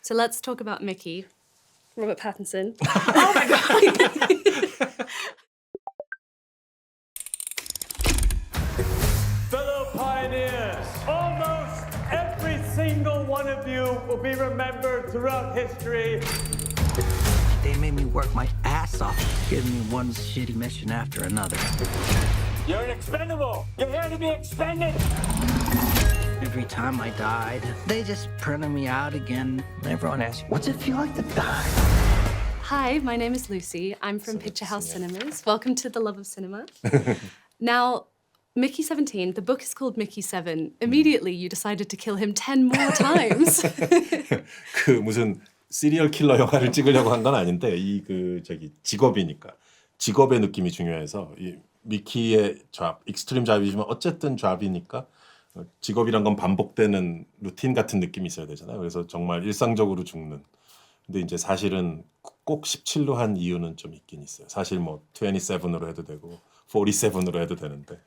So let's talk about Mickey, Robert Pattinson. Oh my god! Fellow pioneers, almost every single one of you will be remembered throughout history. They made me work my ass off, giving me one shitty mission after another. You're an expendable. You're here to be expended. Every time I died, they just printed me out again. Everyone asks, what's it feel like to die? Hi, my name is Lucy. I'm from Picture House Cinemas. Welcome to the Love of Cinema. Now, Mickey 17, the book is called Mickey 7. Immediately, you decided to kill him 10 more times. 그 무슨 시리얼 킬러 영화를 찍으려고 한 건 아닌데 직업이니까 직업의 느낌이 중요해서 이 미키의 잡, 익스트림 잡이지만 어쨌든 잡이니까 직업이란 건 반복되는 루틴 같은 느낌이 있어야 되잖아요. 그래서 정말 일상적으로 죽는. 근데 이제 사실은 꼭 17로 한 이유는 좀 있긴 있어요. 사실 뭐 27으로 해도 되고 47으로 해도 되는데.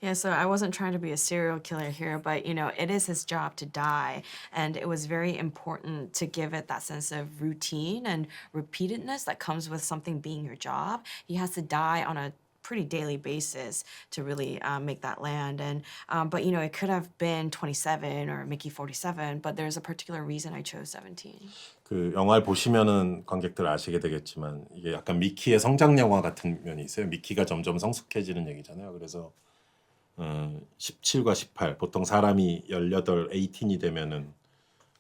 Yeah, so I wasn't trying to be a serial killer here, but you know, it is his job to die, and it was very important to give it that sense of routine and repeatedness that comes with something being your job. He has to die on a pretty daily basis to really make that land. And but you know, it could have been 27 or Mickey 47, but there's a particular reason I chose 17. 그 영화를 보시면은 관객들 아시게 되겠지만 이게 약간 미키의 성장 영화 같은 면이 있어요. 미키가 점점 성숙해지는 얘기잖아요. 그래서 17과 18 보통 사람이 18, 18이 되면은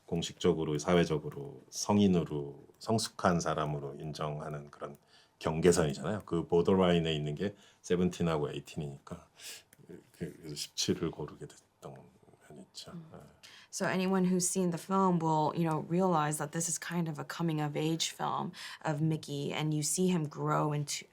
공식적으로 사회적으로 성인으로 성숙한 사람으로 인정하는 그런 경계선이잖아요. 그 보더라인에 있는 게 17하고 18이니까 그래서 17을 고르게 됐던 면이 있죠. So anyone who's seen the film will, you know, realize that this is kind of a coming of age film of Mickey, and you see him grow into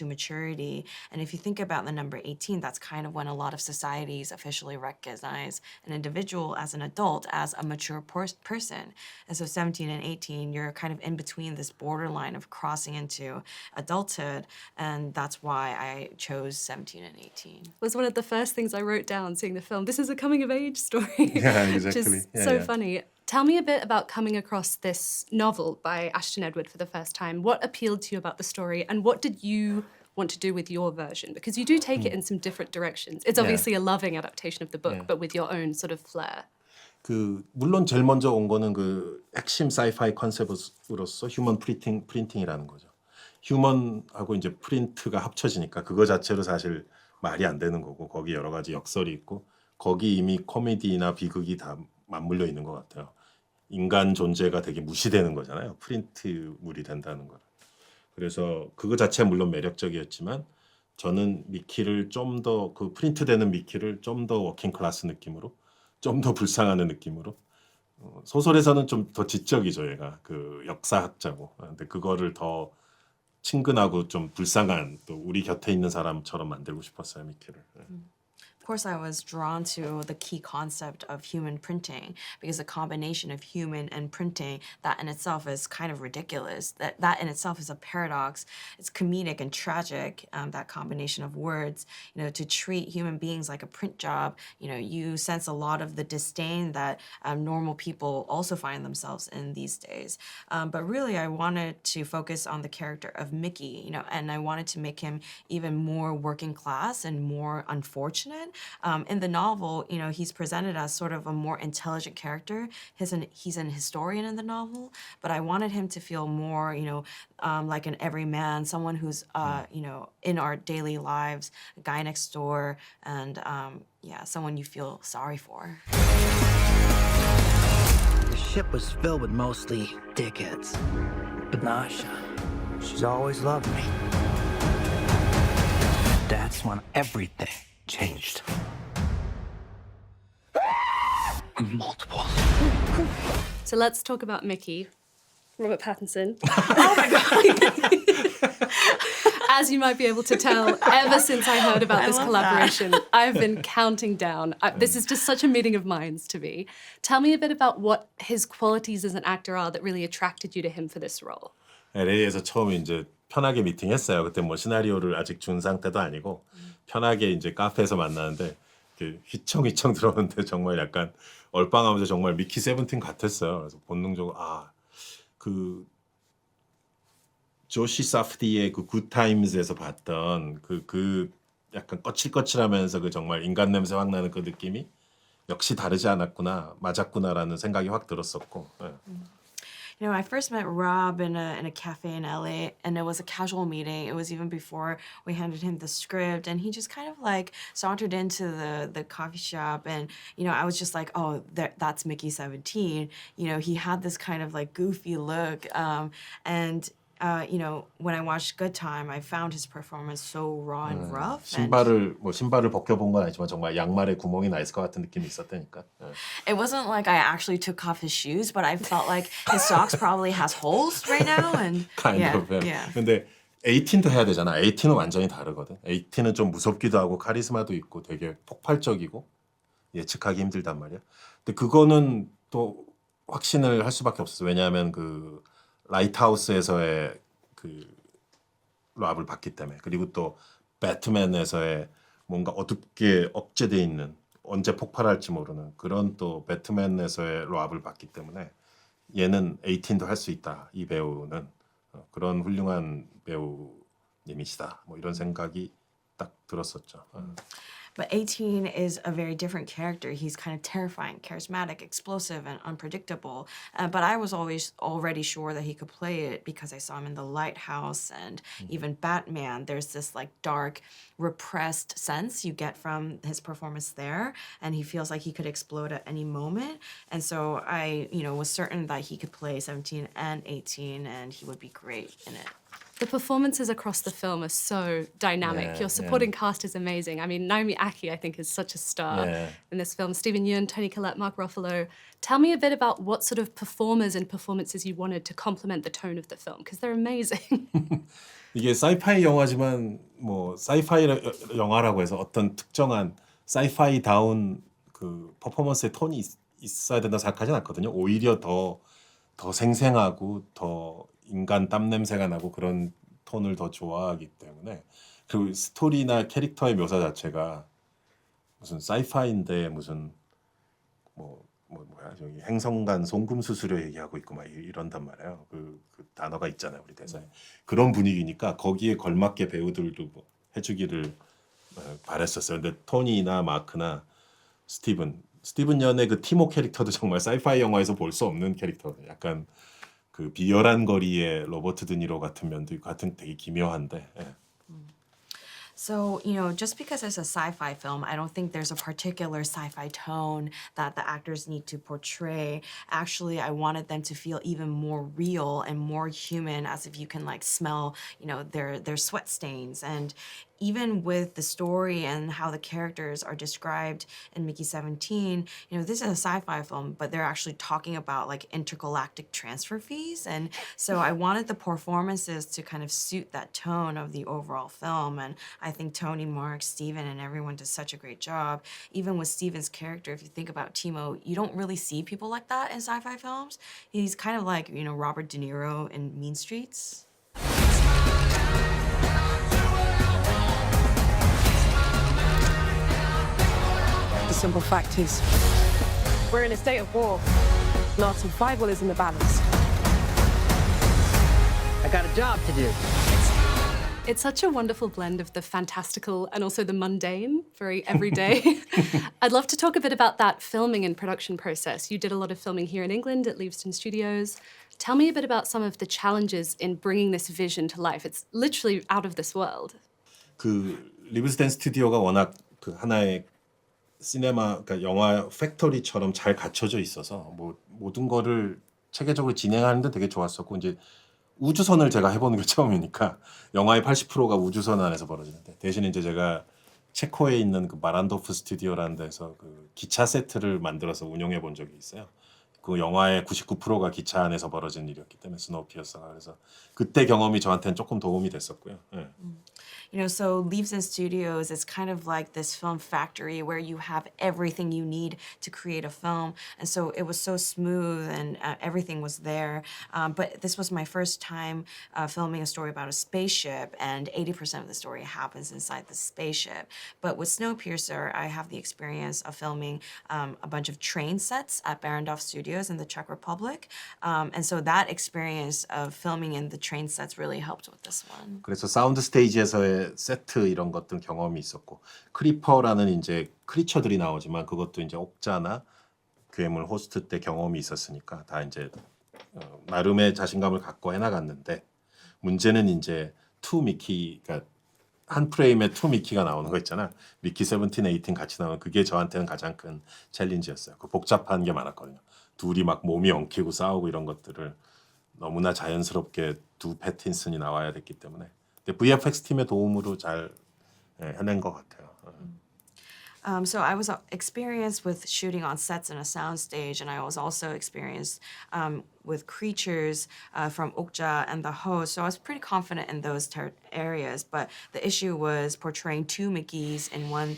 maturity. And if you think about the number 18, that's kind of when a lot of societies officially recognize an individual as an adult, as a mature person. And so 17 and 18, you're kind of in between this borderline of crossing into adulthood, and that's why I chose 17 and 18. Was one of the first things I wrote down seeing the film. This is a coming of age story. Yeah, exactly. Which is Yeah, so yeah. funny. Tell me a bit about coming across this novel by Ashton Edward for the first time. What appealed to you about the story, and what did you want to do with your version? Because you do take it in some different directions. It's obviously a loving adaptation of the book, but with your own sort of flair. 그 물론 제일 먼저 온 거는 그 핵심 사이파이 컨셉으로서 휴먼 프린팅이라는 거죠. 휴먼하고 이제 프린트가 합쳐지니까 그거 자체로 사실 말이 안 되는 거고 거기 여러 가지 역설이 있고 거기 이미 코미디나 비극이 다 맞물려 있는 것 같아요. 인간 존재가 되게 무시되는 거잖아요. 프린트물이 된다는 거. 그래서 그거 자체가 물론 매력적이었지만 저는 미키를 좀 더 그 프린트되는 미키를 좀 더 워킹 클래스 느낌으로 좀 더 불쌍하는 느낌으로 소설에서는 좀 더 지적이죠. 얘가 그 역사학자고. 근데 그거를 더 친근하고 좀 불쌍한 또 우리 곁에 있는 사람처럼 만들고 싶었어요. 미키를. Of course, I was drawn to the key concept of human printing because the combination of human and printing, that in itself is kind of ridiculous. That in itself is a paradox. It's comedic and tragic, that combination of words. You know, to treat human beings like a print job, you know, you sense a lot of the disdain that normal people also find themselves in these days. But really, I wanted to focus on the character of Mickey, you know, and I wanted to make him even more working class and more unfortunate. In the novel, you know, he's presented as sort of a more intelligent character. He's an historian in the novel, but I wanted him to feel more, you know, like an everyman, someone who's, you know, in our daily lives, a guy next door, and yeah, someone you feel sorry for. The ship was filled with mostly dickheads. But Nasha, she's always loved me. That's when everything changed. Multiple. So let's talk about Mickey, Robert Pattinson. Oh my god! As you might be able to tell, ever since I heard about this love collaboration, I've been counting down. This is just such a meeting of minds to me. Tell me a bit about what his qualities as an actor are that really attracted you to him for this role. LA에서 처음에 이제 편하게 미팅했어요. 그때 뭐 시나리오를 아직 준 상태도 아니고 편하게 이제 카페에서 만나는데 이렇게 휘청휘청 들어오는데 정말 약간 얼빵하면서 정말 미키 세븐틴 같았어요. 그래서 본능적으로 그 조시 사프디의 그 굿타임즈에서 봤던 그 약간 거칠거칠하면서 그 정말 인간 냄새 확 나는 그 느낌이 역시 다르지 않았구나, 맞았구나라는 생각이 확 들었었고. 예. You know, I first met Rob in a cafe in LA, and it was a casual meeting. It was even before we handed him the script, and he just kind of like sauntered into the coffee shop, and you know, I was just like, oh, that's Mickey 17. You know, he had this kind of like goofy look, and. You know, when I watched Good Time, I found his performance so raw and rough. And 신발을 벗겨본 건 아니지만 정말 양말에 구멍이 나 있을 것 같은 느낌이 있었다니까. 예. it wasn't like I actually took off his shoes, but I felt like his socks probably has holes right now. And kind yeah, of. 예. yeah. 근데 18도 해야 되잖아. 18은 완전히 다르거든. 18은 좀 무섭기도 하고 카리스마도 있고 되게 폭발적이고 예측하기 힘들단 말이야. 근데 그거는 또 확신을 할 수밖에 없었어. 왜냐하면 그 라이트하우스에서의 그 랍을 봤기 때문에. 그리고 또 배트맨에서의 뭔가 어둡게 억제돼 있는 언제 폭발할지 모르는 그런 또 배트맨에서의 랍을 봤기 때문에 얘는 18도 할 수 있다. 이 배우는 그런 훌륭한 배우님이시다. 뭐 이런 생각이 딱 들었었죠. But 18 is a very different character. He's kind of terrifying, charismatic, explosive, and unpredictable. But I was always already sure that he could play it because I saw him in The Lighthouse and even Batman. There's this like dark, repressed sense you get from his performance there, and he feels like he could explode at any moment. And so I, you know, was certain that he could play 17 and 18, and he would be great in it. The performances across the film are so dynamic. Yeah, Your supporting cast is amazing. I mean, Naomi Aki, I think, is such a star Yeah. in this film. Stephen Yeun, Toni Collette, Mark Ruffalo. Tell me a bit about what sort of performers and performances you wanted to complement the tone of the film, because they're amazing. 이게 사이파이 영화지만 뭐 사이파이 영화라고 해서 어떤 특정한 사이파이다운 그 퍼포먼스의 톤이 있어야 된다 생각하진 않거든요. 오히려 더 생생하고 더 인간 땀 냄새가 나고 그런 톤을 더 좋아하기 때문에. 그리고 스토리나 캐릭터의 묘사 자체가 무슨 사이파이인데 무슨 뭐야 저기 행성간 송금수수료 얘기하고 있고 막 이런단 말이에요. 그 단어가 있잖아요 우리 대사에. 그런 분위기니까 거기에 걸맞게 배우들도 뭐 해주기를 바랬었어요. 근데 토니나 마크나 스티븐 연의 그 티모 캐릭터도 정말 사이파이 영화에서 볼 수 없는 캐릭터. 약간 그 비열한 거리의 로버트 드니로 같은 면도 있고 같은 되게 기묘한데. 예. So, you know, just because it's a sci-fi film, I don't think there's a particular sci-fi tone that the actors need to portray. Actually, I wanted them to feel even more real and more human, as if you can like smell, you know, their sweat stains. And even with the story and how the characters are described in Mickey 17, you know, this is a sci-fi film, but they're actually talking about like intergalactic transfer fees. And so I wanted the performances to kind of suit that tone of the overall film. And I think Tony, Mark, Steven, and everyone does such a great job. Even with Steven's character, if you think about Timo, you don't really see people like that in sci-fi films. He's kind of like, you know, Robert De Niro in Mean Streets. The simple fact is, we're in a state of war, and our survival is in the balance. I got a job to do. It's such a wonderful blend of the fantastical and also the mundane, very everyday. I'd love to talk a bit about that filming and production process. You did a lot of filming here in England at Leavesden Studios. Tell me a bit about some of the challenges in bringing this vision to life. It's literally out of this world. 그 리브스덴 스튜디오가 워낙 그 하나의 시네마, 그러니까 영화 팩토리처럼 잘 갖춰져 있어서 뭐 모든 거를 체계적으로 진행하는데 되게 좋았었고, 이제 우주선을 제가 해보는 게 처음이니까 영화의 80%가 우주선 안에서 벌어지는데, 대신 이제 제가 체코에 있는 그 마란도프 스튜디오라는 데서 그 기차 세트를 만들어서 운영해 본 적이 있어요. 그 영화의 99%가 기차 안에서 벌어진 일이었기 때문에 스노우피어서가 그래서 그때 경험이 저한테는 조금 도움이 됐었고요. 예. You know, so Leaves in Studios is kind of like this film factory where you have everything you need to create a film. And so it was so smooth and everything was there. But this was my first time filming a story about a spaceship, and 80% of the story happens inside the spaceship. But with Snowpiercer, I have the experience of filming a bunch of train sets at Barrandov Studios in the Czech Republic. And so that experience of filming in the train sets really helped with this one. 그래서 사운드 스테이지에서의 세트 이런 것들 경험이 있었고 크리퍼라는 이제 크리처들이 나오지만 그것도 이제 옥자나 괴물 호스트 때 경험이 있었으니까 다 이제 나름의 자신감을 갖고 해나갔는데 문제는 이제 투 미키 그러니까 한 프레임에 투 미키가 나오는 거 있잖아. 미키 17, 18 같이 나오는 그게 저한테는 가장 큰 챌린지였어요. 그 복잡한 게 많았거든요. 둘이 막 몸이 엉키고 싸우고 이런 것들을 너무나 자연스럽게 두 패틴슨이 나와야 됐기 때문에 근데 VFX 팀의 도움으로 잘 해낸 것 같아요. So I was experienced with shooting on sets in a soundstage, and I was also experienced with creatures from Okja and the host. So I was pretty confident in those areas. But the issue was portraying two Mickeys in one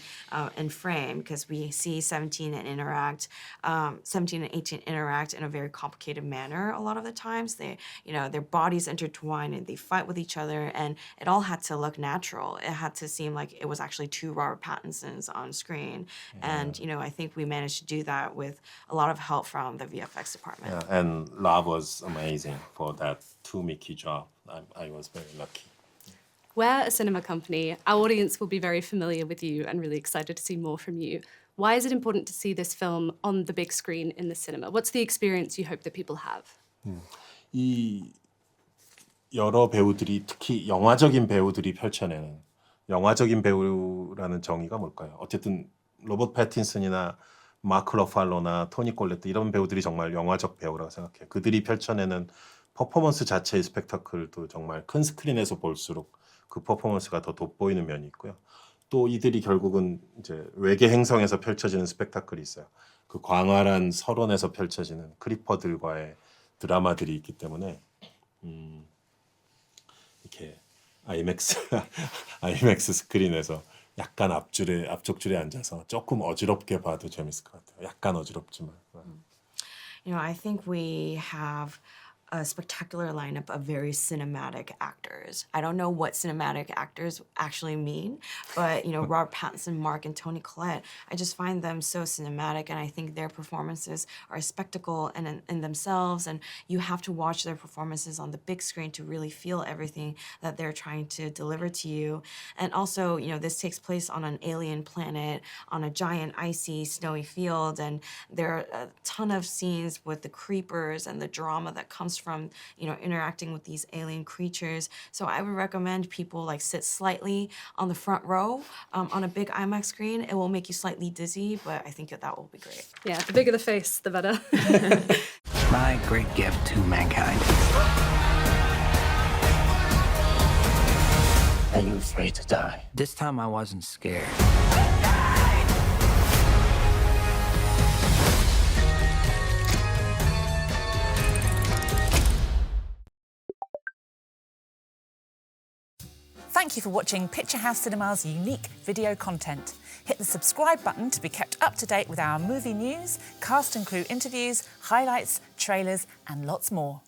in frame because we see 17 and 18 interact in a very complicated manner. A lot of the times, their bodies intertwine and they fight with each other, and it all had to look natural. It had to seem like it was actually two Robert Pattinsons on screen, and I think we managed to do that with a lot of help from the VFX department. Yeah, and Love was amazing for that two Mickey job. I was very lucky. We're a cinema company. Our audience will be very familiar with you and really excited to see more from you. Why is it important to see this film on the big screen in the cinema? What's the experience you hope that people have? 이 여러 배우들이 특히 영화적인 배우들이 펼쳐내는 영화적인 배우라는 정의가 뭘까요? 어쨌든 로버트 패틴슨이나 마크 러팔로나 토니 콜레트 이런 배우들이 정말 영화적 배우라고 생각해요. 그들이 펼쳐내는 퍼포먼스 자체의 스펙타클도 정말 큰 스크린에서 볼수록 그 퍼포먼스가 더 돋보이는 면이 있고요. 또 이들이 결국은 이제 외계 행성에서 펼쳐지는 스펙타클이 있어요. 그 광활한 설원에서 펼쳐지는 크리퍼들과의 드라마들이 있기 때문에 이렇게 아이맥스 스크린에서 약간 앞쪽 줄에 앉아서 조금 어지럽게 봐도 재밌을 것 같아요. 약간 어지럽지만. I think we have a spectacular lineup of very cinematic actors. I don't know what cinematic actors actually mean, but Robert Pattinson, Mark, and Toni Collette, I just find them so cinematic, and I think their performances are a spectacle in themselves, and you have to watch their performances on the big screen to really feel everything that they're trying to deliver to you. And also, this takes place on an alien planet, on a giant icy snowy field, and there are a ton of scenes with the creepers and the drama that comes from interacting with these alien creatures. So I would recommend people sit slightly on the front row on a big IMAX screen. It will make you slightly dizzy, but I think that will be great. Yeah, the bigger the face, the better. My great gift to mankind. Are you afraid to die? This time I wasn't scared. Thank you for watching Picture House Cinema's unique video content. Hit the subscribe button to be kept up to date with our movie news, cast and crew interviews, highlights, trailers, and lots more.